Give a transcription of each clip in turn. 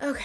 Okay,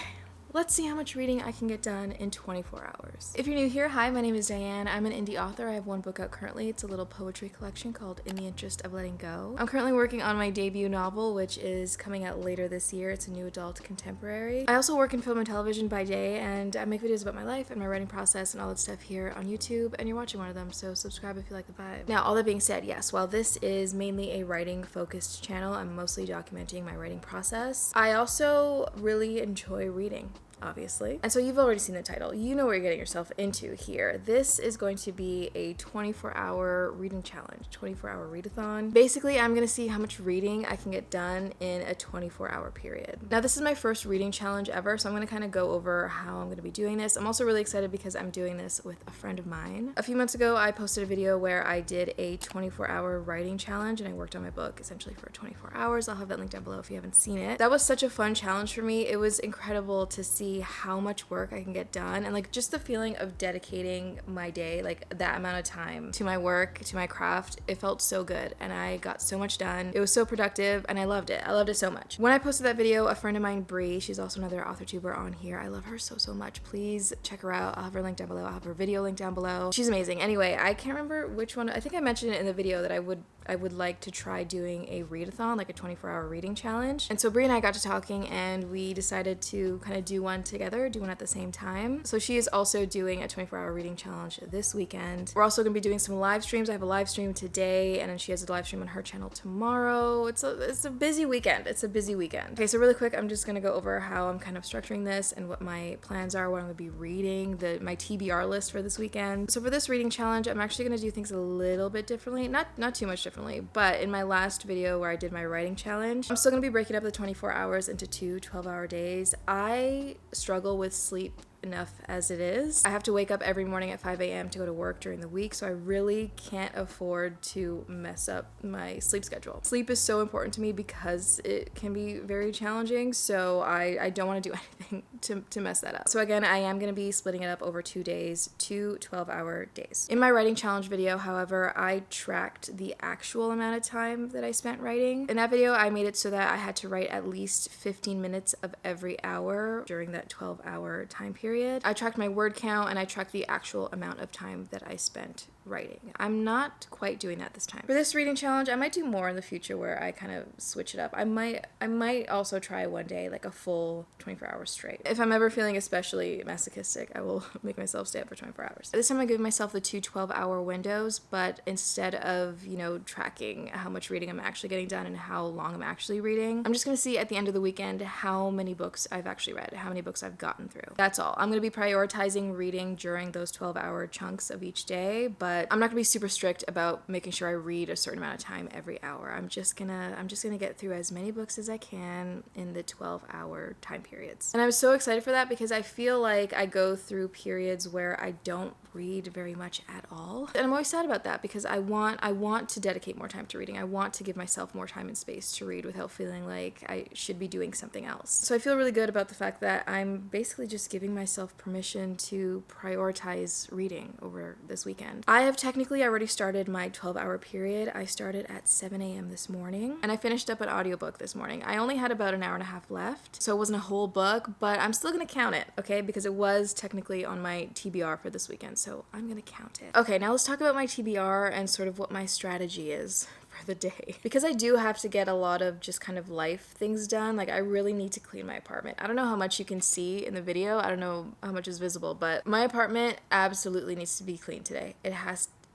let's see how much reading I can get done in 24 hours. If you're new here, hi, my name is Diane. I'm an indie author. I have one book out currently. It's a little poetry collection called In the Interest of Letting Go. I'm currently working on my debut novel, which is coming out later this year. It's a new adult contemporary. I also work in film and television by day, and I make videos about my life and my writing process and all that stuff here on YouTube, and you're watching one of them, so subscribe if you like the vibe. Now, all that being said, yes, while this is mainly a writing-focused channel, I'm mostly documenting my writing process. I also really enjoy reading, obviously. And so you've already seen the title. You know what you're getting yourself into here. This is going to be a 24-hour reading challenge, 24-hour readathon. Basically, I'm going to see how much reading I can get done in a 24-hour period. Now, this is my first reading challenge ever, so I'm going to kind of go over how I'm going to be doing this. I'm also really excited because I'm doing this with a friend of mine. A few months ago, I posted a video where I did a 24-hour writing challenge, and I worked on my book essentially for 24 hours. I'll have that link down below if you haven't seen it. That was such a fun challenge for me. It was incredible to see how much work I can get done, and like just the feeling of dedicating my day, like that amount of time to my work, to my craft. It felt so good, and I got so much done. It was so productive, and I loved it. I loved it so much. When I posted that video, a friend of mine, Bree, she's also another authortuber on here. I love her so much. Please check her out. I'll have her link down below. I'll have her video link down below. She's amazing. Anyway, I can't remember which one. I think I mentioned it in the video that I would like to try doing a readathon, like a 24-hour reading challenge. And so Brie and I got to talking, and we decided to kind of do one together, do one at the same time. So she is also doing a 24-hour reading challenge this weekend. We're also going to be doing some live streams. I have a live stream today, and then she has a live stream on her channel tomorrow. It's a busy weekend. It's a busy weekend. Okay, so really quick, I'm just going to go over how I'm kind of structuring this and what my plans are, what I'm going to be reading, my TBR list for this weekend. So for this reading challenge, I'm actually going to do things a little bit differently. Not too much differently, but in my last video where I did my writing challenge, I'm still going to be breaking up the 24 hours into 2 12-hour days. I struggle with sleep enough as it is. I have to wake up every morning at 5 a.m. to go to work during the week, so I really can't afford to mess up my sleep schedule. Sleep is so important to me because it can be very challenging, so I don't want to do anything to mess that up. So again, I am going to be splitting it up over 2 days, 2 12-hour days. In my writing challenge video, however, I tracked the actual amount of time that I spent writing. In that video, I made it so that I had to write at least 15 minutes of every hour during that 12-hour time period. I tracked my word count, and I tracked the actual amount of time that I spent writing. I'm not quite doing that this time. For this reading challenge, I might do more in the future where I kind of switch it up. I might also try one day like a full 24 hours straight. If I'm ever feeling especially masochistic, I will make myself stay up for 24 hours. This time I give myself the 2 12-hour windows, but instead of, tracking how much reading I'm actually getting done and how long I'm actually reading, I'm just going to see at the end of the weekend how many books I've actually read, how many books I've gotten through. That's all. I'm going to be prioritizing reading during those 12-hour chunks of each day, but I'm not gonna be super strict about making sure I read a certain amount of time every hour. I'm just gonna get through as many books as I can in the 12-hour time periods. And I'm so excited for that because I feel like I go through periods where I don't read very much at all. And I'm always sad about that because I want to dedicate more time to reading. I want to give myself more time and space to read without feeling like I should be doing something else. So I feel really good about the fact that I'm basically just giving myself permission to prioritize reading over this weekend. I have technically already started my 12-hour period. I started at 7 a.m. this morning, and I finished up an audiobook this morning. I only had about an hour and a half left, so it wasn't a whole book, but I'm still gonna count it, okay? Because it was technically on my TBR for this weekend, so I'm gonna count it. Okay, now let's talk about my TBR and sort of what my strategy is for the day. Because I do have to get a lot of just kind of life things done, like I really need to clean my apartment. I don't know how much you can see in the video, I don't know how much is visible, but my apartment absolutely needs to be clean today.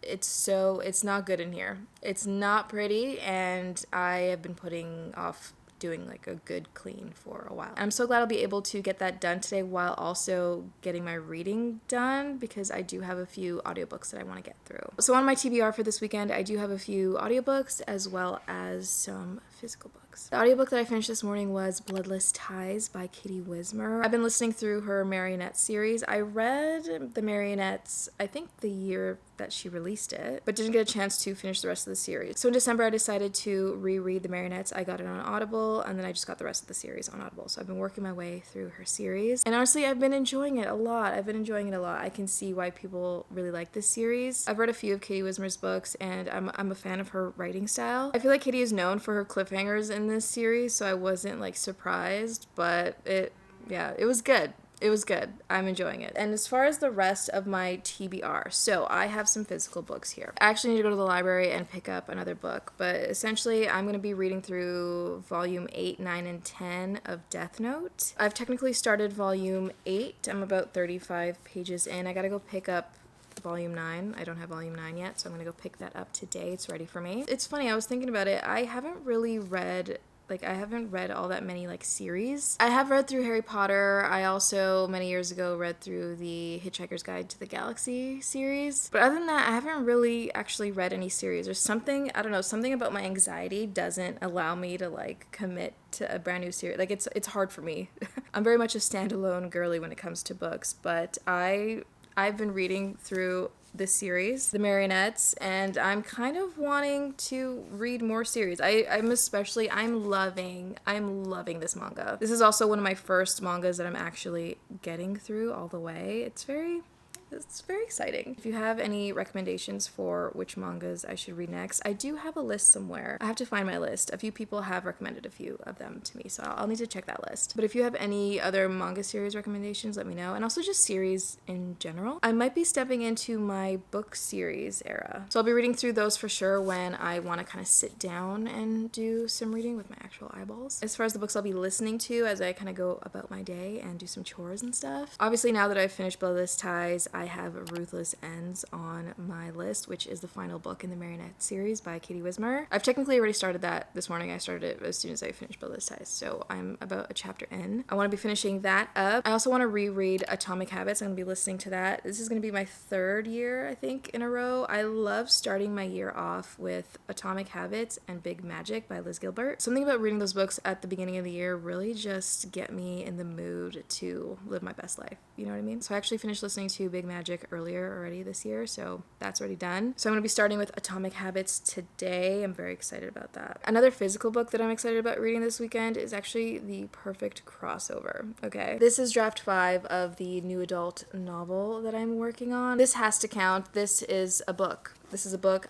It's not good in here. It's not pretty, and I have been putting off doing like a good clean for a while. I'm so glad I'll be able to get that done today while also getting my reading done because I do have a few audiobooks that I want to get through. So on my TBR for this weekend, I do have a few audiobooks as well as some physical books. The audiobook that I finished this morning was Bloodless Ties by Katie Wismer. I've been listening through her Marionette series. I read the Marionettes, I think the year that she released it, but didn't get a chance to finish the rest of the series. So in December, I decided to reread the Marionettes. I got it on Audible, and then I just got the rest of the series on Audible. So I've been working my way through her series, and honestly, I've been enjoying it a lot. I can see why people really like this series. I've read a few of Katie Wismer's books, and I'm a fan of her writing style. I feel like Katie is known for her cliffhangers in this series, so I wasn't like surprised, but Yeah, it was good. It was good. I'm enjoying it. And as far as the rest of my TBR, so I have some physical books here. I actually need to go to the library and pick up another book, but essentially I'm going to be reading through volume 8, 9, and 10 of Death Note. I've technically started volume 8. I'm about 35 pages in. I got to go pick up volume 9. I don't have volume 9 yet, so I'm going to go pick that up today. It's ready for me. It's funny, I was thinking about it. I haven't read all that many series. I have read through Harry Potter. I also many years ago read through the Hitchhiker's Guide to the Galaxy series. But other than that, I haven't really actually read any series. There's something, I don't know, something about my anxiety doesn't allow me to commit to a brand new series. It's hard for me. I'm very much a standalone girly when it comes to books, but I've been reading through this series, The Marionettes, and I'm kind of wanting to read more series. I'm loving this manga. This is also one of my first mangas that I'm actually getting through all the way. It's very exciting. If you have any recommendations for which mangas I should read next, I do have a list somewhere. I have to find my list. A few people have recommended a few of them to me, so I'll need to check that list. But if you have any other manga series recommendations, let me know. And also just series in general. I might be stepping into my book series era. So I'll be reading through those for sure when I want to kind of sit down and do some reading with my actual eyeballs. As far as the books I'll be listening to as I kind of go about my day and do some chores and stuff. Obviously, now that I've finished Bloodless Ties, I have Ruthless Ends on my list, which is the final book in the Marionette series by Katie Wismer. I've technically already started that this morning. I started it as soon as I finished Bloodless Ties, so I'm about a chapter in. I want to be finishing that up. I also want to reread Atomic Habits. I'm going to be listening to that. This is going to be my third year, I think, in a row. I love starting my year off with Atomic Habits and Big Magic by Liz Gilbert. Something about reading those books at the beginning of the year really just get me in the mood to live my best life. You know what I mean? So I actually finished listening to Big Magic earlier already this year, so that's already done. So I'm going to be starting with Atomic Habits today. I'm very excited about that. Another physical book that I'm excited about reading this weekend is actually The Perfect Crossover. Okay, this is draft 5 of the new adult novel that I'm working on. This has to count. This is a book.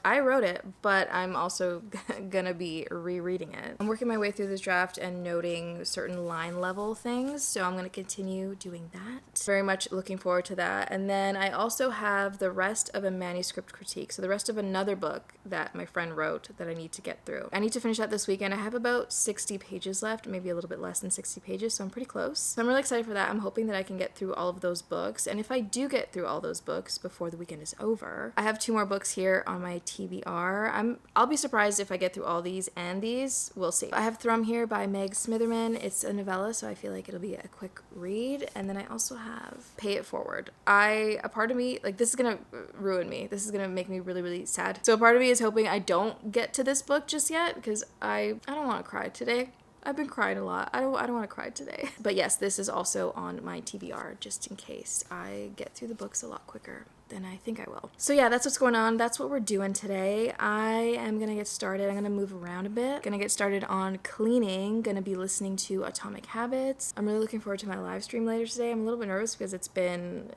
I wrote it, but I'm also gonna be rereading it. I'm working my way through this draft and noting certain line level things, so I'm gonna continue doing that. Very much looking forward to that. And then I also have the rest of a manuscript critique, so the rest of another book that my friend wrote that I need to get through. I need to finish that this weekend. I have about 60 pages left, maybe a little bit less than 60 pages, so I'm pretty close. So I'm really excited for that. I'm hoping that I can get through all of those books, and if I do get through all those books before the weekend is over, I have 2 more books here on my TBR. I'll be surprised if I get through all these and these. We'll see. I have Thrum here by Meg Smitherman. It's a novella, so I feel like it'll be a quick read. And then I also have Pay It Forward. A part of me, this is gonna ruin me. This is gonna make me really, really sad. So a part of me is hoping I don't get to this book just yet, because I don't want to cry today. I've been crying a lot. I don't want to cry today. But yes, this is also on my TBR, just in case I get through the books a lot quicker than I think I will. So yeah, that's what's going on. That's what we're doing today. I am gonna get started. I'm gonna move around a bit. Gonna get started on cleaning. Gonna be listening to Atomic Habits. I'm really looking forward to my live stream later today. I'm a little bit nervous because it's been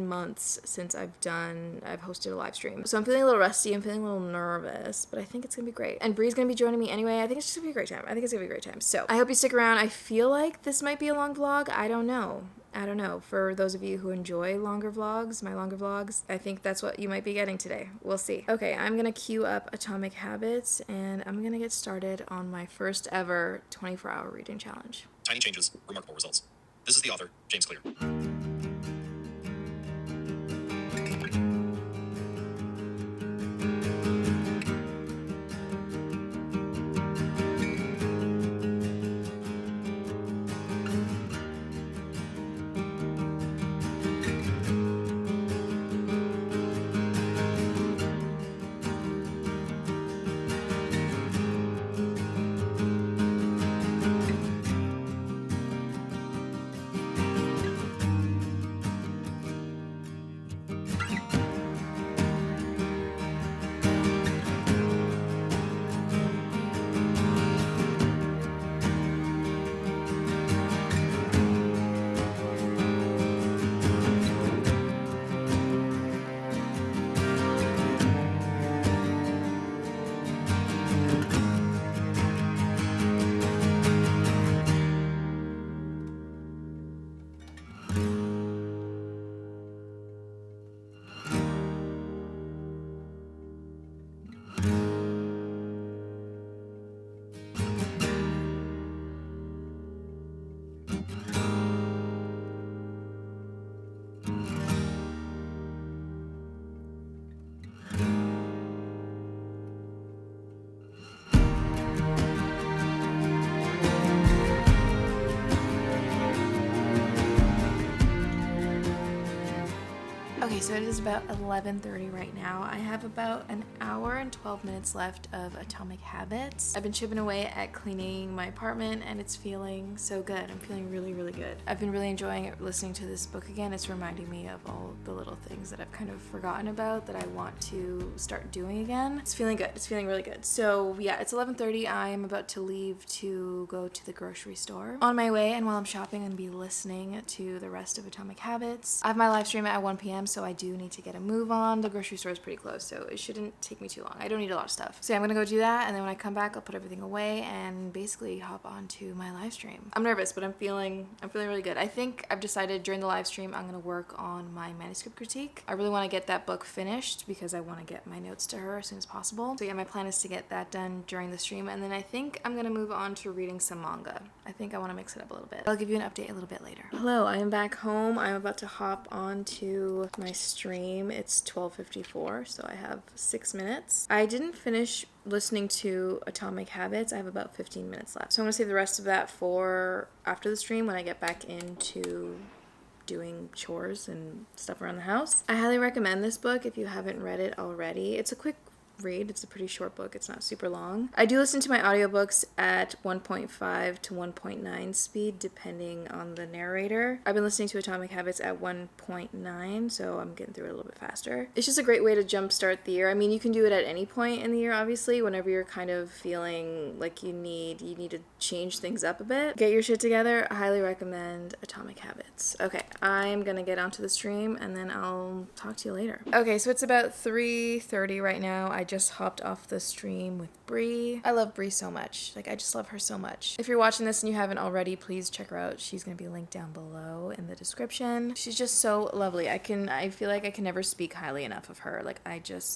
months since I've hosted a live stream. So I'm feeling a little rusty. I'm feeling a little nervous, but I think it's gonna be great. And Bree's gonna be joining me anyway. I think it's just gonna be a great time. So I hope you stick around. I feel like this might be a long vlog. I don't know. For those of you who enjoy my longer vlogs, I think that's what you might be getting today. We'll see. Okay, I'm gonna queue up Atomic Habits, and I'm gonna get started on my first ever 24-hour reading challenge. Tiny changes, remarkable results. This is the author, James Clear. Okay, so it is about 11:30 right now. I have about an hour and 12 minutes left of Atomic Habits. I've been chipping away at cleaning my apartment and it's feeling so good. I'm feeling really, really good. I've been really enjoying listening to this book again. It's reminding me of all the little things that I've kind of forgotten about that I want to start doing again. It's feeling good. It's feeling really good. So yeah, it's 11:30. I'm about to leave to go to the grocery store. On my way, and while I'm shopping, I'm gonna be listening to the rest of Atomic Habits. I have my live stream at 1 p.m. so I do need to get a move on. The grocery store is pretty close, so it shouldn't take me too long. I don't need a lot of stuff. So yeah, I'm gonna go do that, and then when I come back, I'll put everything away and basically hop onto my live stream. I'm nervous, but I'm feeling really good. I think I've decided during the live stream I'm gonna work on my manuscript critique. I really want to get that book finished because I want to get my notes to her as soon as possible. So yeah, my plan is to get that done during the stream, and then I think I'm gonna move on to reading some manga. I think I want to mix it up a little bit. I'll give you an update a little bit later. Hello, I am back home. I'm about to hop onto my stream. It's 12:54, so I have 6 minutes. I didn't finish listening to Atomic Habits. I have about 15 minutes left. So I'm gonna save the rest of that for after the stream when I get back into doing chores and stuff around the house. I highly recommend this book if you haven't read it already. It's a quick read. It's a pretty short book. It's not super long. I do listen to my audiobooks at 1.5 to 1.9 speed depending on the narrator. I've been listening to Atomic Habits at 1.9, so I'm getting through it a little bit faster. It's just a great way to jumpstart the year. I mean, you can do it at any point in the year, obviously, whenever you're kind of feeling like you need to change things up a bit. Get your shit together. I highly recommend Atomic Habits. Okay, I'm gonna get onto the stream and then I'll talk to you later. Okay, so it's about 3:30 right now. I just hopped off the stream with Bree. I love Bree so much. Like, I just love her so much. If you're watching this and you haven't already, please check her out. She's gonna be linked down below in the description. She's just so lovely. I feel like I can never speak highly enough of her. Like,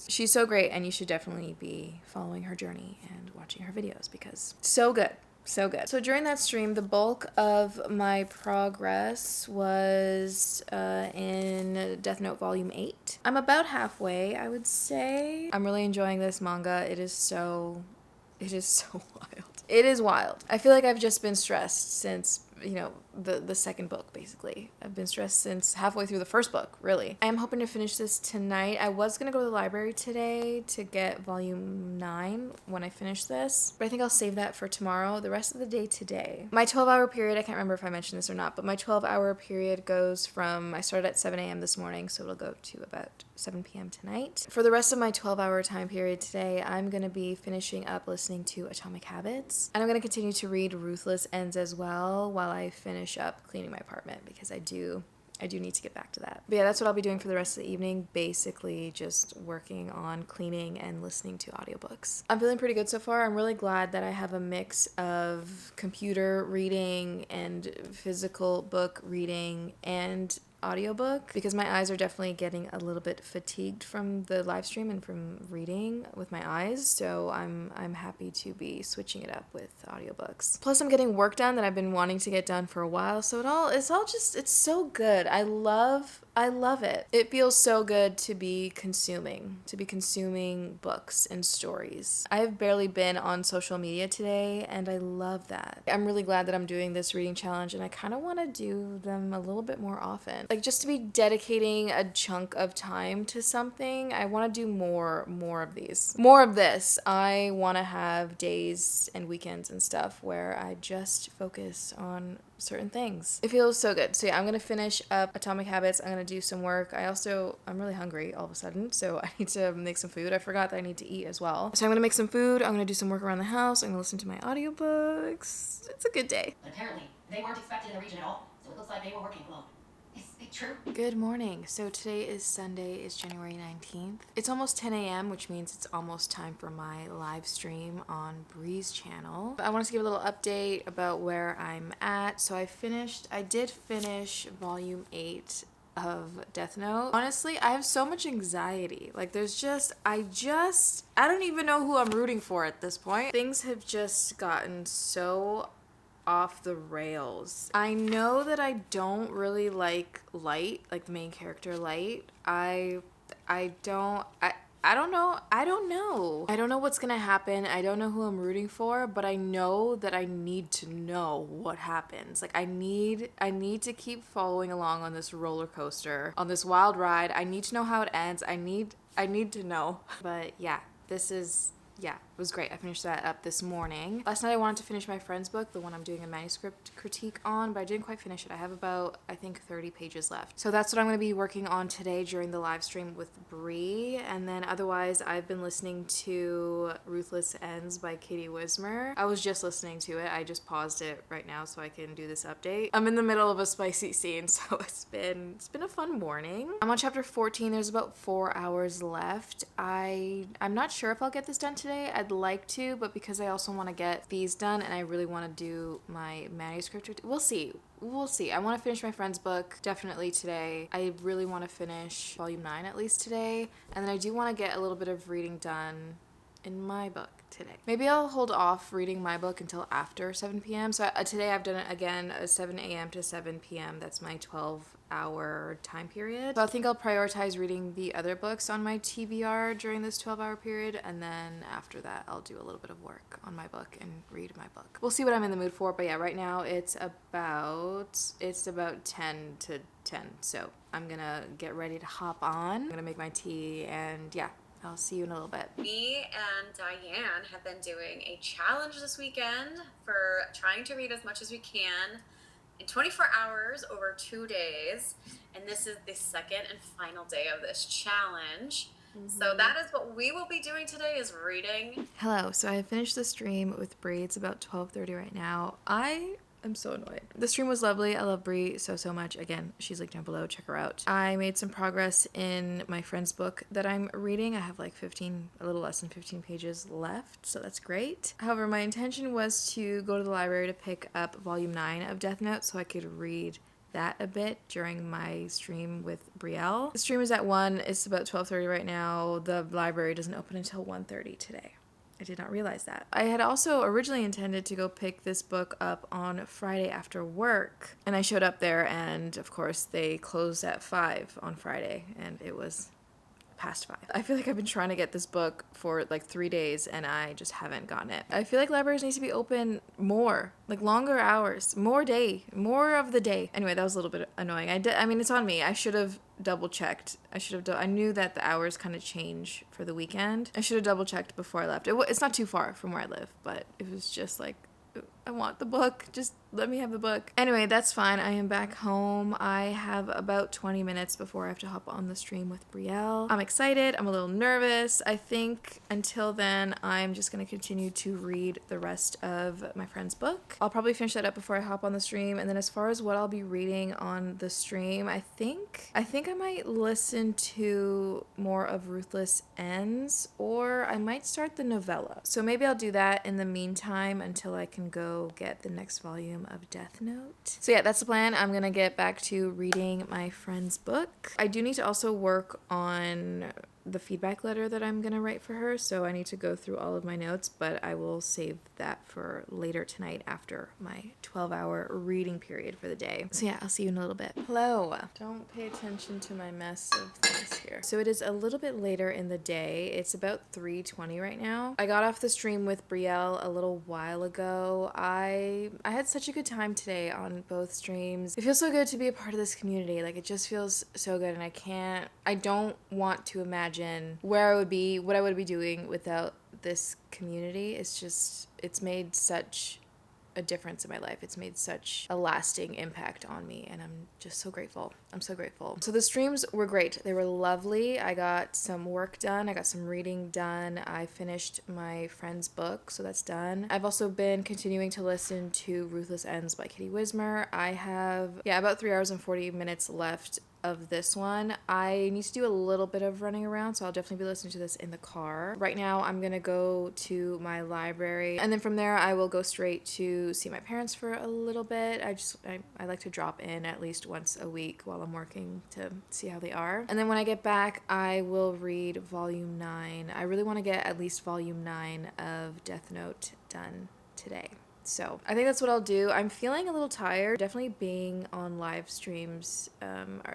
she's so great, and you should definitely be following her journey and watching her videos because so good. So good. So during that stream, the bulk of my progress was in Death Note Volume 8. I'm about halfway, I would say. I'm really enjoying this manga. It is so wild. It is wild. I feel like I've just been stressed since, the second book, basically. I've been stressed since halfway through the first book, really. I am hoping to finish this tonight. I was gonna go to the library today to get volume 9 when I finish this, but I think I'll save that for tomorrow, the rest of the day today. My 12-hour period, I can't remember if I mentioned this or not, but my 12-hour period goes from, I started at 7 a.m. this morning, so it'll go to about 7 p.m. tonight. For the rest of my 12-hour time period today, I'm gonna be finishing up listening to Atomic Habits, and I'm gonna continue to read Ruthless Ends as well while I finish up cleaning my apartment because I do need to get back to that. But yeah, that's what I'll be doing for the rest of the evening, basically just working on cleaning and listening to audiobooks. I'm feeling pretty good so far. I'm really glad that I have a mix of computer reading and physical book reading and audiobook because my eyes are definitely getting a little bit fatigued from the live stream and from reading with my eyes, so I'm happy to be switching it up with audiobooks. Plus I'm getting work done that I've been wanting to get done for a while, so it's so good. I love it. It feels so good to be consuming books and stories. I've barely been on social media today, and I love that. I'm really glad that I'm doing this reading challenge, and I kind of want to do them a little bit more often. Like, just to be dedicating a chunk of time to something, I want to do more of these. More of this. I want to have days and weekends and stuff where I just focus on certain things. It feels so good. So yeah, I'm gonna finish up Atomic Habits. I'm gonna do some work. I'm really hungry all of a sudden, so I need to make some food. I forgot that I need to eat as well. So I'm gonna make some food. I'm gonna do some work around the house. I'm gonna listen to my audiobooks. It's a good day. But apparently, they weren't expected in the region at all, so it looks like they were working alone. Is it true? Good morning. So today is Sunday, it's January 19th. It's almost 10 a.m., which means it's almost time for my live stream on Bree's channel. I wanted to give a little update about where I'm at. So I did finish volume 8 of Death Note. Honestly, I have so much anxiety. Like, I don't even know who I'm rooting for at this point. Things have just gotten so off the rails. I know that I don't really like Light, like the main character Light. I don't know. I don't know what's gonna happen. I don't know who I'm rooting for, but I know that I need to know what happens. Like I need to keep following along on this roller coaster, on this wild ride. I need to know how it ends. I need to know. But yeah, it was great. I finished that up this morning. Last night I wanted to finish my friend's book, the one I'm doing a manuscript critique on, but I didn't quite finish it. I have about, I think, 30 pages left. So that's what I'm going to be working on today during the live stream with Bree. And then otherwise, I've been listening to Ruthless Ends by Katie Wismer. I was just listening to it. I just paused it right now so I can do this update. I'm in the middle of a spicy scene, so it's been a fun morning. I'm on chapter 14. There's about 4 hours left. I'm not sure if I'll get this done today. I'd like to, but because I also want to get these done and I really want to do my manuscript, we'll see. I want to finish my friend's book definitely today. I really want to finish volume 9 at least today, and then I do want to get a little bit of reading done in my book today. Maybe I'll hold off reading my book until after 7 p.m. So today I've done it again, 7 a.m. to 7 p.m. That's my 12-hour time period. So I think I'll prioritize reading the other books on my TBR during this 12-hour period, and then after that I'll do a little bit of work on my book and read my book. We'll see what I'm in the mood for, but yeah, right now it's about 10 to 10. So I'm gonna get ready to hop on. I'm gonna make my tea, and yeah, I'll see you in a little bit. Me and Diane have been doing a challenge this weekend for trying to read as much as we can in 24 hours over 2 days. And this is the second and final day of this challenge. So that is what we will be doing today, is reading. Hello, so I finished the stream with Bree. It's about 12:30 right now. I'm so annoyed. The stream was lovely. I love Bree so much. Again, she's linked down below. Check her out. I made some progress in my friend's book that I'm reading. I have like a little less than 15 pages left, so that's great. However, my intention was to go to the library to pick up volume 9 of Death Note so I could read that a bit during my stream with Brielle. The stream is at 1. It's about 12:30 right now. The library doesn't open until 1:30 today. I did not realize that. I had also originally intended to go pick this book up on Friday after work, and I showed up there, and of course they closed at 5 on Friday, and it was past 5. I feel like I've been trying to get this book for like 3 days and I just haven't gotten it. I feel like libraries need to be open more, like longer hours, more of the day. Anyway, that was a little bit annoying. I mean, it's on me. I should have double checked. I knew that the hours kind of change for the weekend. I should have double checked before I left. It's not too far from where I live, but it was just like, I want the book. Just let me have the book. Anyway, that's fine. I am back home. I have about 20 minutes before I have to hop on the stream with Brielle. I'm excited. I'm a little nervous. I think until then, I'm just going to continue to read the rest of my friend's book. I'll probably finish that up before I hop on the stream. And then as far as what I'll be reading on the stream, I think I might listen to more of Ruthless Ends, or I might start the novella. So maybe I'll do that in the meantime until I can go get the next volume of Death Note. So yeah, that's the plan. I'm gonna get back to reading my friend's book. I do need to also work on the feedback letter that I'm gonna write for her, so I need to go through all of my notes, but I will save that for later tonight after my 12-hour reading period for the day. So yeah, I'll see you in a little bit. Hello. Don't pay attention to my mess of things here. So it is a little bit later in the day. It's about 3:20 right now. I got off the stream with Brielle a little while ago. I had such a good time today on both streams. It feels so good to be a part of this community. Like, it just feels so good, and I don't want to imagine where I would be, what I would be doing without this community. It's made such a difference in my life. It's made such a lasting impact on me, and I'm just so grateful. I'm so grateful. So the streams were great. They were lovely. I got some work done. I got some reading done. I finished my friend's book, so that's done. I've also been continuing to listen to Ruthless Ends by Katie Wismer. I have, about 3 hours and 40 minutes left of this one. I need to do a little bit of running around, so I'll definitely be listening to this in the car. Right now, I'm gonna go to my library, and then from there, I will go straight to see my parents for a little bit. I like to drop in at least once a week while I'm working to see how they are. And then when I get back, I will read volume 9. I really want to get at least volume 9 of Death Note done today. So I think that's what I'll do. I'm feeling a little tired. Definitely being on live streams,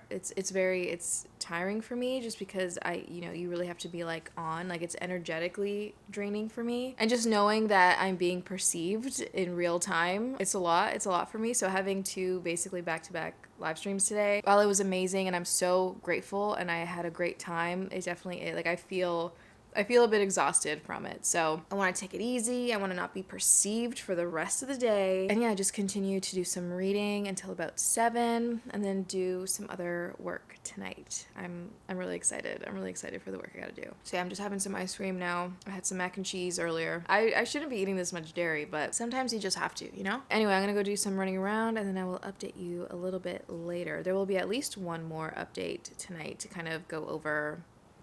it's tiring for me just because you really have to be like on, like it's energetically draining for me. And just knowing that I'm being perceived in real time, it's a lot for me. So having two basically back-to-back live streams today, while it was amazing and I'm so grateful and I had a great time, it definitely, like I feel a bit exhausted from it. So I want to take it easy. I want to not be perceived for the rest of the day. And yeah, just continue to do some reading until about 7 and then do some other work tonight. I'm really excited. I'm really excited for the work I got to do. So yeah, I'm just having some ice cream now. I had some mac and cheese earlier. I shouldn't be eating this much dairy, but sometimes you just have to, you know? Anyway, I'm going to go do some running around and then I will update you a little bit later. There will be at least one more update tonight to kind of go over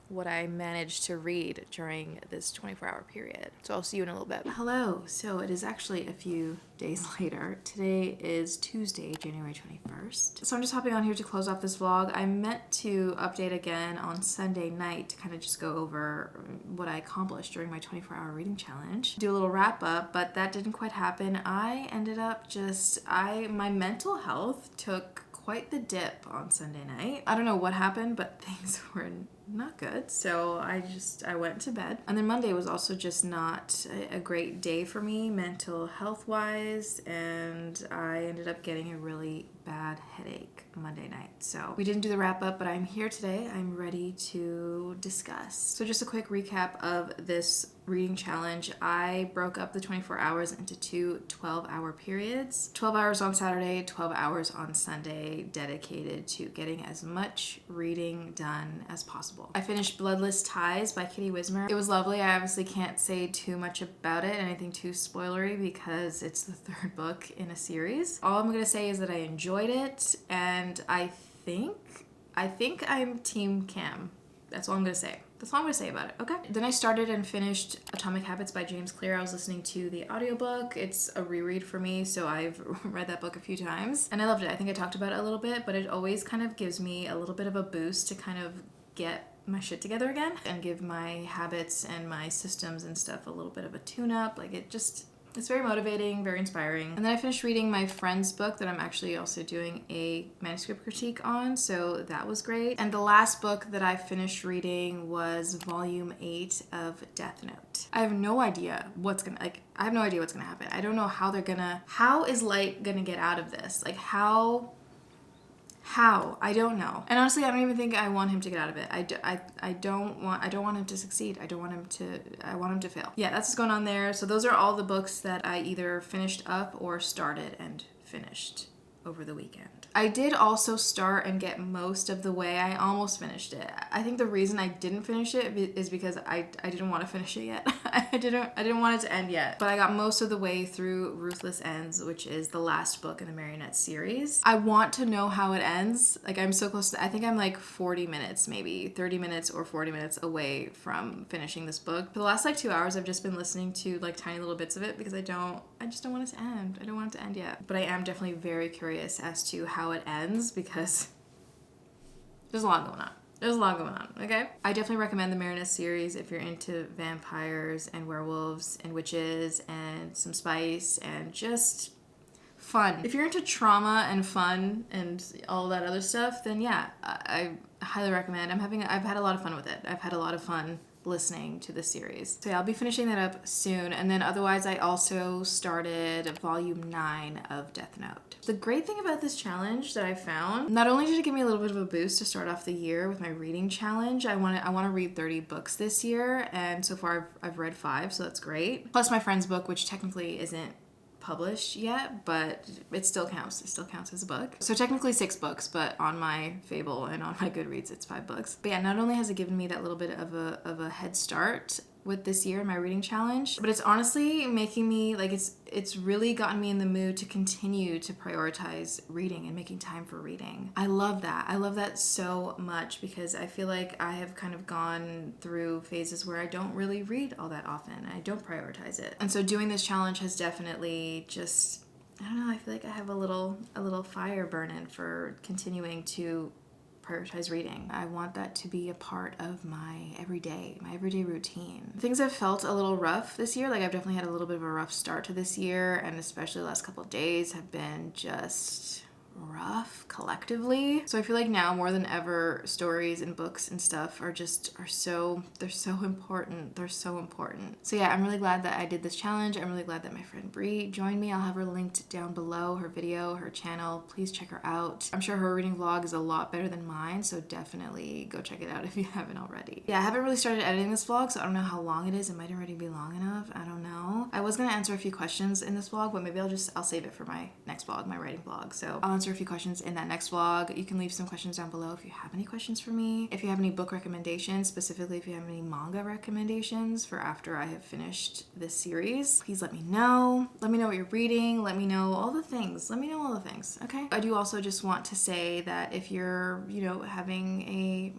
what I managed to read during this 24-hour period. So I'll see you in a little bit. Hello. So it is actually a few days later. Today is Tuesday, January 21st. So I'm just hopping on here to close off this vlog. I meant to update again on Sunday night to kind of just go over what I accomplished during my 24-hour reading challenge. Do a little wrap up, but that didn't quite happen. I ended up my mental health took quite the dip on Sunday night. I don't know what happened, but things were not good. So I went to bed. And then Monday was also just not a great day for me mental health wise. And I ended up getting a really bad headache Monday night. So we didn't do the wrap up, but I'm here today. I'm ready to discuss. So just a quick recap of this reading challenge. I broke up the 24 hours into two 12-hour periods. 12 hours on Saturday, 12 hours on Sunday, dedicated to getting as much reading done as possible. I finished Bloodless Ties by Kitty Wismer. It was lovely. I obviously can't say too much about it, anything too spoilery, because it's the third book in a series. All I'm going to say is that I enjoyed it, and I think I'm Team Cam. That's all I'm going to say. That's all I'm going to say about it, okay? Then I started and finished Atomic Habits by James Clear. I was listening to the audiobook. It's a reread for me, so I've read that book a few times, and I loved it. I think I talked about it a little bit, but it always kind of gives me a little bit of a boost to kind of get my shit together again and give my habits and my systems and stuff a little bit of a tune-up. Like it's very motivating, very inspiring. And then I finished reading my friend's book that I'm actually also doing a manuscript critique on, so that was great. And the last book that I finished reading was volume 8 of Death Note. I have no idea what's gonna happen. I don't know how is Light gonna get out of this? Like how? I don't know. And honestly, I don't even think I want him to get out of it. I don't want him to succeed. I want him to fail. Yeah, that's what's going on there. So those are all the books that I either finished up or started and finished over the weekend. I did also start and get most of the way. I almost finished it. I think the reason I didn't finish it is because I didn't want to finish it yet. I didn't want it to end yet. But I got most of the way through Ruthless Ends, which is the last book in the Marionette series. I want to know how it ends. Like I'm so close to, I think I'm like 40 minutes, maybe 30 minutes or 40 minutes away from finishing this book. For the last like 2 hours, I've just been listening to like tiny little bits of it because I just don't want it to end. I don't want it to end yet. But I am definitely very curious as to how it ends because there's a lot going on. Okay? I definitely recommend the Marionette series if you're into vampires and werewolves and witches and some spice and just fun. If you're into trauma and fun and all that other stuff, then yeah, I highly recommend. I've had a lot of fun with it. I've had a lot of fun listening to the series. So yeah, I'll be finishing that up soon. And then otherwise, I also started volume 9 of Death Note. The great thing about this challenge that I found, not only did it give me a little bit of a boost to start off the year with my reading challenge, I want to read 30 books this year, and so far I've read 5, so that's great. Plus my friend's book, which technically isn't published yet, but it still counts. It still counts as a book. So technically 6 books, but on my Fable and on my Goodreads, it's 5 books. But yeah, not only has it given me that little bit of a head start with this year in my reading challenge, but it's honestly making me like it's really gotten me in the mood to continue to prioritize reading and making time for reading. I love that so much because I feel like I have kind of gone through phases where I don't really read all that often. I don't prioritize it. And so doing this challenge has definitely I don't know, I feel like I have a little fire burning for continuing to prioritize reading. I want that to be a part of my everyday routine. Things have felt a little rough this year. Like I've definitely had a little bit of a rough start to this year, and especially the last couple of days have been just rough collectively. So I feel like now more than ever, stories and books and stuff are so important. They're so important. So yeah, I'm really glad that I did this challenge. I'm really glad that my friend Brie joined me. I'll have her linked down below, her video, her channel. Please check her out. I'm sure her reading vlog is a lot better than mine, so definitely go check it out if you haven't already. Yeah, I haven't really started editing this vlog, so I don't know how long it is. It might already be long enough. I don't know. I was gonna answer a few questions in this vlog, but maybe I'll save it for my next vlog, my writing vlog. So I'll answer a few questions in that next vlog. You can leave some questions down below if you have any questions for me. If you have any book recommendations, specifically if you have any manga recommendations for after I have finished this series, please let me know. Let me know what you're reading. Let me know all the things. Let me know all the things, okay? I do also just want to say that if you're, having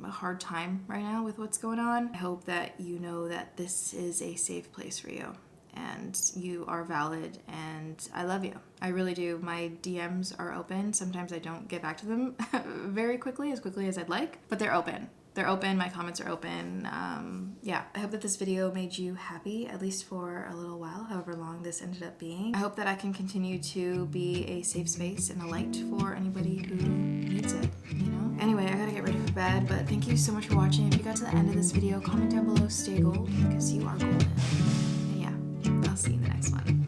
a hard time right now with what's going on, I hope that you know that this is a safe place for you. And you are valid, and I love you. I really do. My DMs are open. Sometimes I don't get back to them very quickly, as I'd like, but they're open. They're open, my comments are open. Yeah, I hope that this video made you happy, at least for a little while, however long this ended up being. I hope that I can continue to be a safe space and a light for anybody who needs it, Anyway, I gotta get ready for bed, but thank you so much for watching. If you got to the end of this video, comment down below, stay gold, because you are golden. I'll see you in the next one.